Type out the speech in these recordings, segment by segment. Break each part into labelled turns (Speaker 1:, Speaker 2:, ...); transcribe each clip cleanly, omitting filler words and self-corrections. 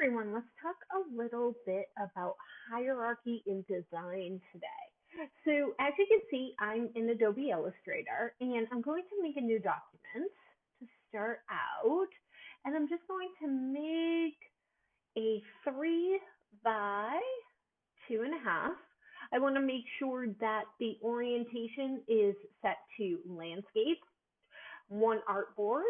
Speaker 1: everyone, let's talk a little bit about hierarchy in design today. So as you can see, I'm in Adobe Illustrator and I'm going to make a new document to start out. And I'm just going to make a 3 by 2.5. I want to make sure that the orientation is set to landscape, one artboard.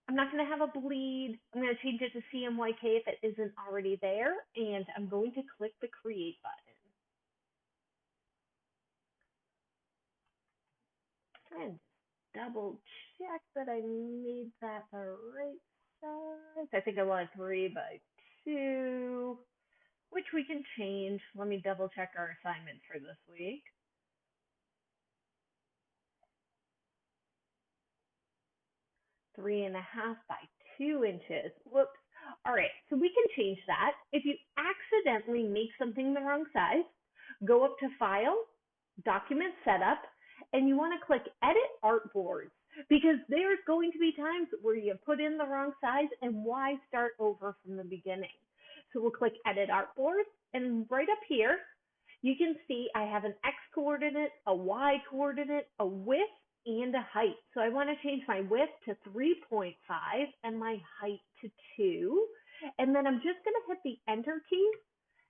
Speaker 1: I'm not going to have a bleed. I'm going to change it to CMYK if it isn't already there, and I'm going to click the Create button. And double check that I made that the right size. I think I want a 3 by 2, which we can change. Let me double check our assignment for this week. 3.5 by 2 inches. Whoops. All right, so we can change that. If you accidentally make something the wrong size, go up to File, Document Setup, and you want to click Edit Artboards because there's going to be times where you put in the wrong size and why start over from the beginning. So we'll click Edit Artboard, and right up here, you can see I have an X coordinate, a Y coordinate, a width, and a height. So I want to change my width to 3.5 and my height to 2. And then I'm just going to hit the Enter key,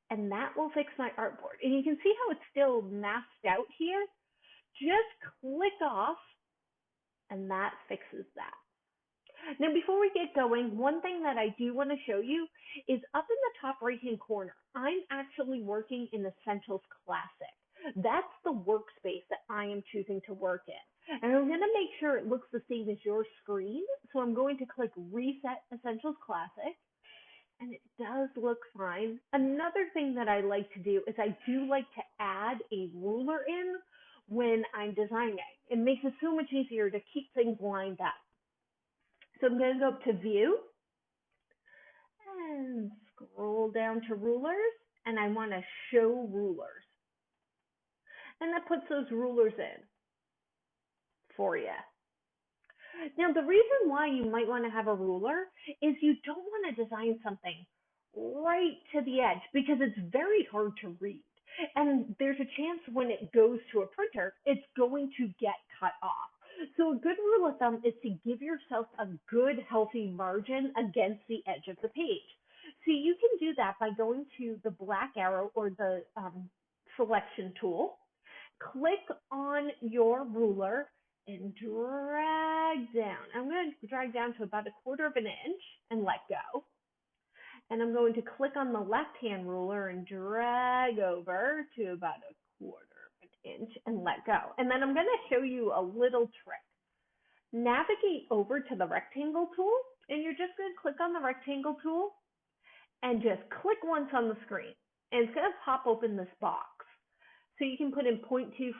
Speaker 1: and that will fix my artboard. And you can see how it's still masked out here. Just click off, and that fixes that. Now, before we get going, one thing that I do want to show you is up in the top right-hand corner, I'm actually working in Essentials Classic. That's the workspace that I am choosing to work in. And I'm going to make sure it looks the same as your screen. So I'm going to click Reset Essentials Classic. And it does look fine. Another thing that I like to do is I do like to add a ruler in when I'm designing. It makes it so much easier to keep things lined up. So I'm going to go up to View and scroll down to Rulers, and I want to Show Rulers. And that puts those rulers in for you. Now, the reason why you might want to have a ruler is you don't want to design something right to the edge because it's very hard to read. And there's a chance when it goes to a printer, it's going to get cut off. So a good rule of thumb is to give yourself a good, healthy margin against the edge of the page. So you can do that by going to the black arrow or the selection tool, click on your ruler, and drag down. I'm going to drag down to about 1/4 of an inch and let go. And I'm going to click on the left-hand ruler and drag over to about 1/4 of an inch and let go. And then I'm going to show you a little trick. Navigate over to the rectangle tool, and you're just going to click on the rectangle tool and just click once on the screen. And it's going to pop open this box. So you can put in 0.25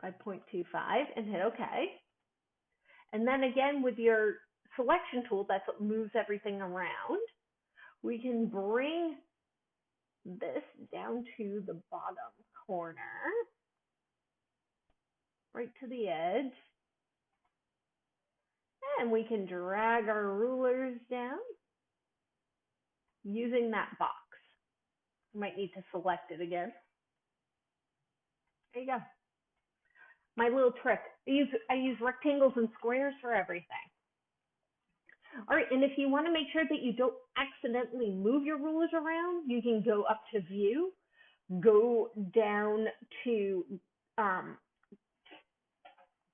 Speaker 1: by 0.25 and hit OK. And then again with your selection tool, that's what moves everything around. We can bring this down to the bottom corner, right to the edge. And we can drag our rulers down using that box. You might need to select it again. There you go. My little trick. I use rectangles and squares for everything. All right, and if you want to make sure that you don't accidentally move your rulers around, you can go up to View, go down to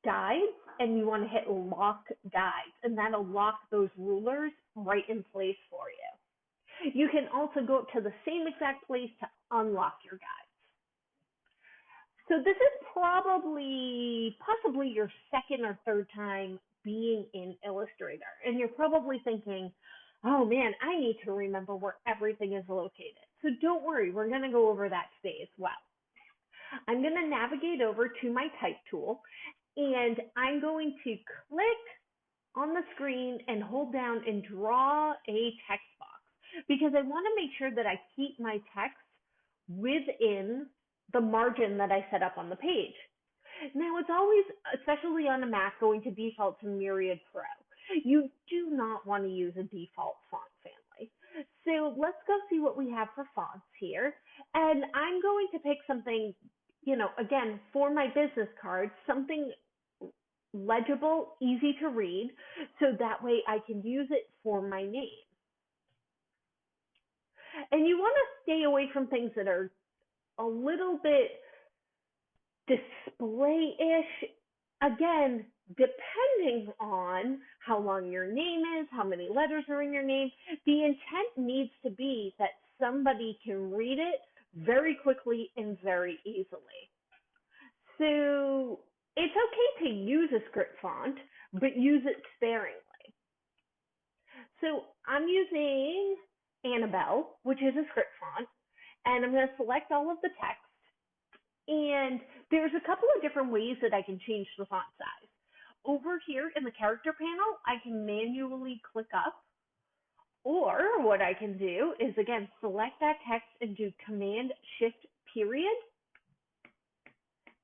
Speaker 1: Guides, and you want to hit Lock Guides, and that'll lock those rulers right in place for you. You can also go up to the same exact place to unlock your guides. So this is possibly your second or third time being in Illustrator. And you're probably thinking, oh man, I need to remember where everything is located. So don't worry, we're going to go over that today as well. I'm going to navigate over to my Type tool, and I'm going to click on the screen and hold down and draw a text box because I want to make sure that I keep my text within the margin that I set up on the page. Now, it's always, especially on a Mac, going to default to Myriad Pro. You do not want to use a default font family. So let's go see what we have for fonts here. And I'm going to pick something, again, for my business card, something legible, easy to read, so that way I can use it for my name. And you want to stay away from things that are a little bit display-ish. Again, depending on how long your name is, how many letters are in your name, the intent needs to be that somebody can read it very quickly and very easily. So it's okay to use a script font, but use it sparingly. So I'm using Annabelle, which is a script font, and I'm going to select all of the text. And there's a couple of different ways that I can change the font size. Over here in the character panel, I can manually click up. Or what I can do is, again, select that text and do Command-Shift period.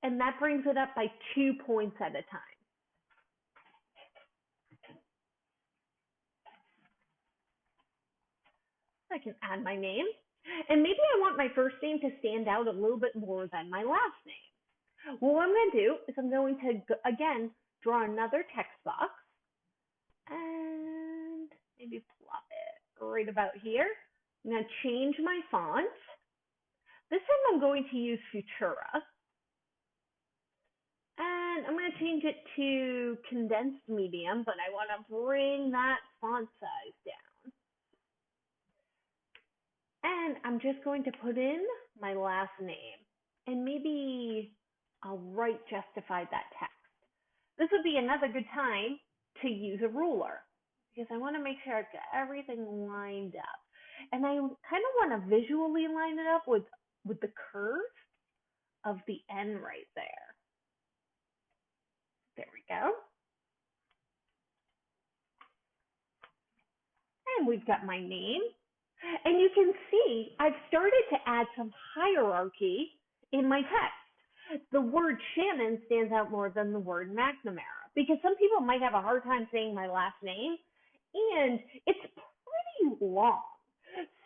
Speaker 1: And that brings it up by 2 points at a time. I can add my name. And maybe I want my first name to stand out a little bit more than my last name. Well, what I'm going to do is I'm going to, again, draw another text box. And maybe plop it right about here. I'm going to change my font. This time I'm going to use Futura. And I'm going to change it to condensed medium, but I want to bring that font size down. And I'm just going to put in my last name. And maybe I'll justify that text. This would be another good time to use a ruler, because I want to make sure I've got everything lined up. And I kind of want to visually line it up with the curve of the N right there. There we go. And we've got my name. And you can see I've started to add some hierarchy in my text. The word Shannon stands out more than the word McNamara, because some people might have a hard time saying my last name, and it's pretty long.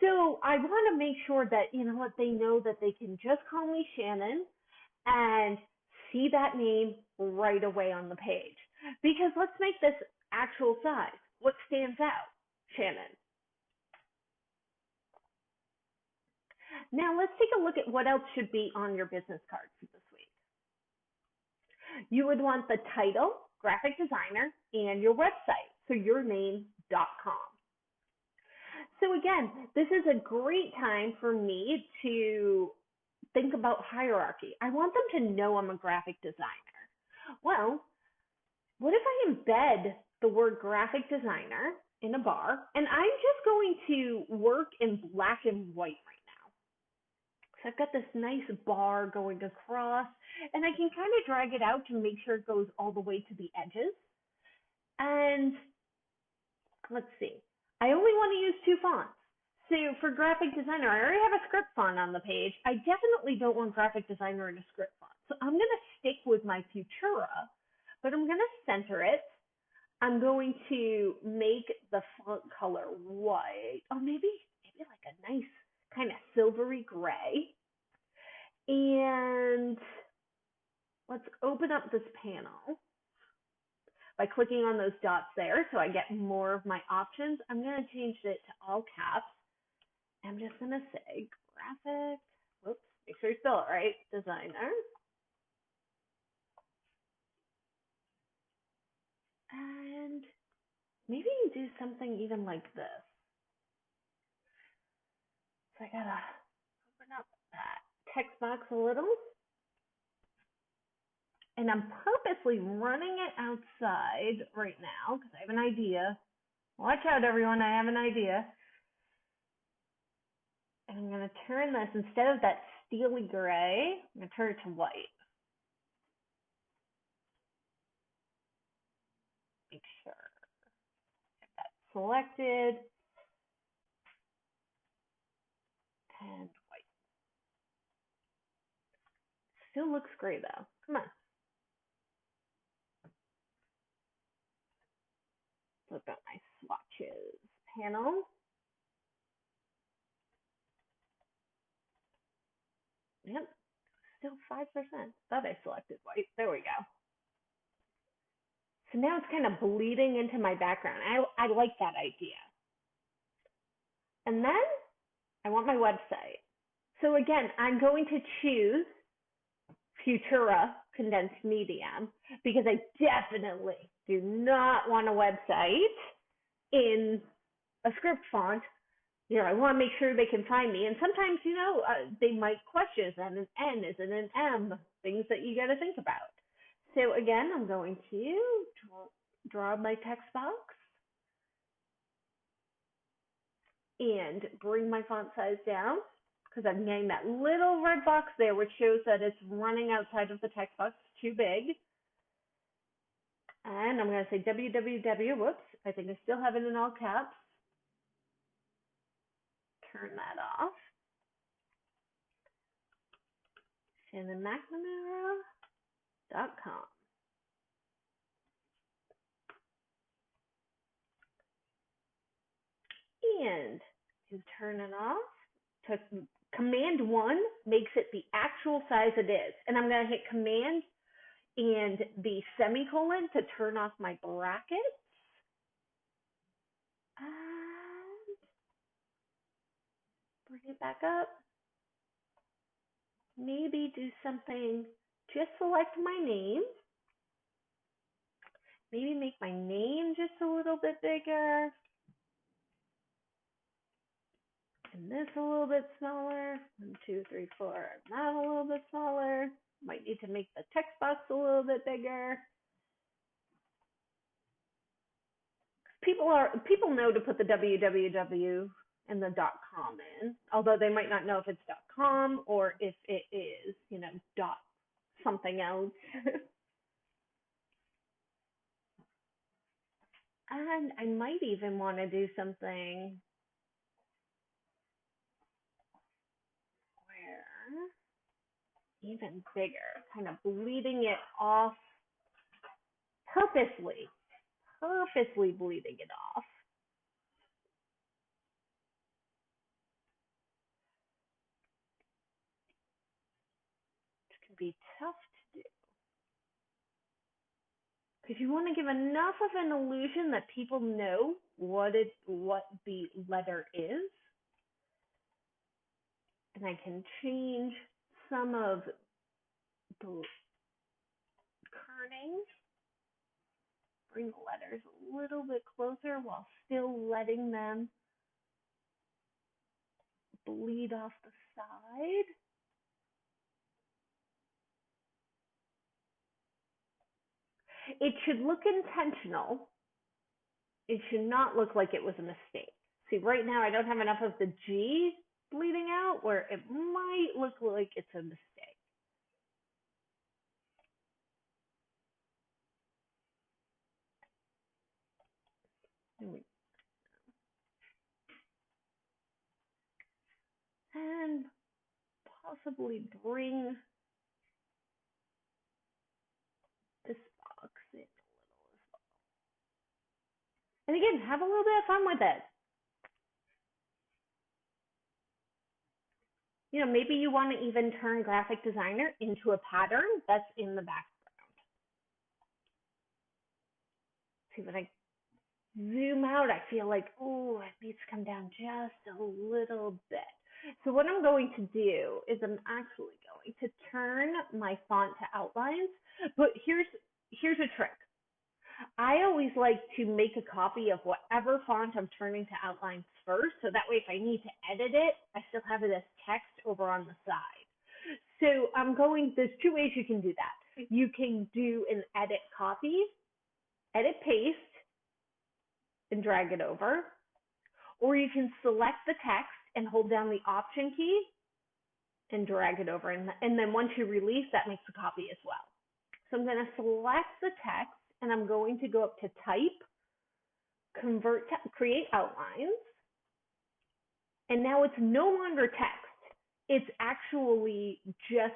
Speaker 1: So I want to make sure that, they know that they can just call me Shannon and see that name right away on the page. Because let's make this actual size. What stands out? Shannon. Now let's take a look at what else should be on your business card for this week. You would want the title, graphic designer, and your website, so yourname.com. So again, this is a great time for me to think about hierarchy. I want them to know I'm a graphic designer. Well, what if I embed the word graphic designer in a bar, and I'm just going to work in black and white right now. So I've got this nice bar going across, and I can kind of drag it out to make sure it goes all the way to the edges. And let's see, I only want to use 2 fonts. So for graphic designer, I already have a script font on the page. I definitely don't want graphic designer in a script font. So I'm going to stick with my Futura, but I'm going to center it. I'm going to make the font color white, or maybe like a nice kind of silvery gray. And let's open up this panel by clicking on those dots there so I get more of my options. I'm going to change it to all caps. I'm just going to say graphic, whoops, make sure you spell it right, designer. And maybe you do something even like this. So I got to open up that text box a little. And I'm purposely running it outside right now because I have an idea. Watch out, everyone, I have an idea. And I'm going to turn this, instead of that steely gray, I'm going to turn it to white. Make sure get that selected. And white. Still looks gray though. Come on. So I've got my swatches panel. Yep, still 5%. Thought I selected white. There we go. So now it's kind of bleeding into my background. I like that idea. And then I want my website. So again, I'm going to choose Futura condensed medium because I definitely do not want a website in a script font. You know, I want to make sure they can find me. And sometimes, they might question, is that an N? Is it an M? Things that you got to think about. So again, I'm going to draw my text box and bring my font size down because I'm getting that little red box there, which shows that it's running outside of the text box. It's too big. And I'm going to say www. Whoops, I think I still have it in all caps. Turn that off. ShannonMcNamara.com. And to turn it off, Command 1 makes it the actual size it is. And I'm going to hit Command and the semicolon to turn off my brackets. And bring it back up. Maybe do something, just select my name. Maybe make my name just a little bit bigger. And this a little bit smaller. 1, 2, 3, 4. That a little bit smaller. Might need to make the text box a little bit bigger. People know to put the www and the .com in, although they might not know if it's .com or if it is, dot something else. And I might even want to do something where even bigger, kind of bleeding it off purposely bleeding it off. Which can be tough to do. Because you want to give enough of an illusion that people know what the letter is. And I can change some of the kerning, bring the letters a little bit closer while still letting them bleed off the side. It should look intentional. It should not look like it was a mistake. See, right now I don't have enough of the G bleeding out where it might look like it's a mistake. And possibly bring this box in a little as well. And again, have a little bit of fun with it. Maybe you want to even turn graphic designer into a pattern that's in the background. See, when I zoom out, I feel like, oh, it needs to come down just a little bit. So what I'm going to do is I'm actually going to turn my font to outlines, but here's a trick. I always like to make a copy of whatever font I'm turning to outlines first, so that way if I need to edit it, I still have it as text over on the side. So there's 2 ways you can do that. You can do an edit copy, edit paste, and drag it over, or you can select the text and hold down the Option key and drag it over, and then once you release, that makes a copy as well. So I'm going to select the text, and I'm going to go up to Type, Convert to Create Outlines, and now it's no longer text. It's actually just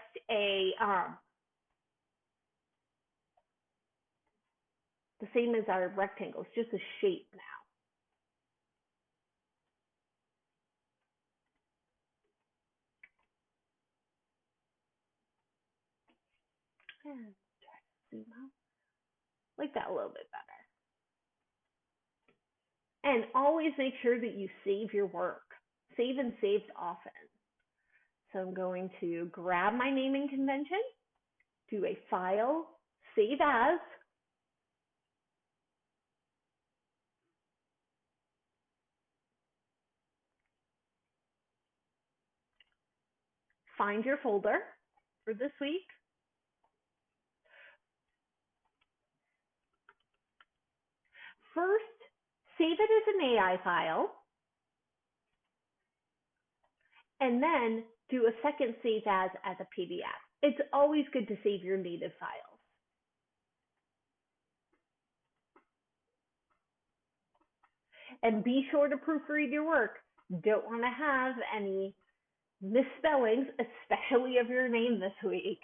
Speaker 1: the same as our rectangle. It's just a shape now. And try to zoom out. Like that a little bit better. And always make sure that you save your work. Save and saved often. So I'm going to grab my naming convention, do a file, save as, find your folder for this week. First, save it as an AI file, and then do a second save as a PDF. It's always good to save your native files. And be sure to proofread your work. Don't want to have any misspellings, especially of your name this week.